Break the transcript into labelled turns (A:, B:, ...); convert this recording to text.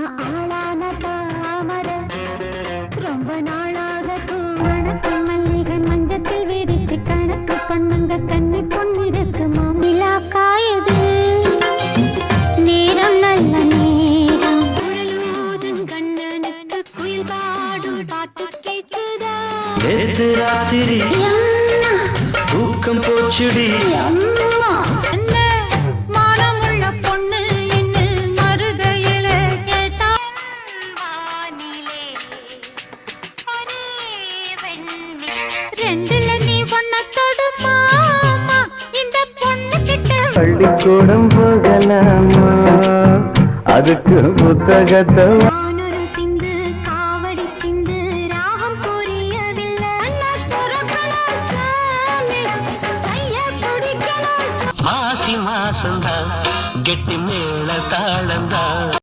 A: ஆளான தாமர ரொம்ப நாளாக பூவணக்கு மல்லிகை மஞ்சத்தில் விரிச்சு கணக்கு பண்ணுங்க கன்னி பொன்னிருக்கு மாமிலா காயுது நேரம் நல்ல நேரம் குழலூதும் கண்ணனுக்கு குயில் பாடும் பாட்டு கேட்குதா
B: நேத்து ராத்திரி தூக்கம் போச்சுடி பள்ளிக்கூடம் போகலாமா அதுக்கு புத்தகத்தை மாசி மாசந்தா கெட்டி மேல தாளந்தா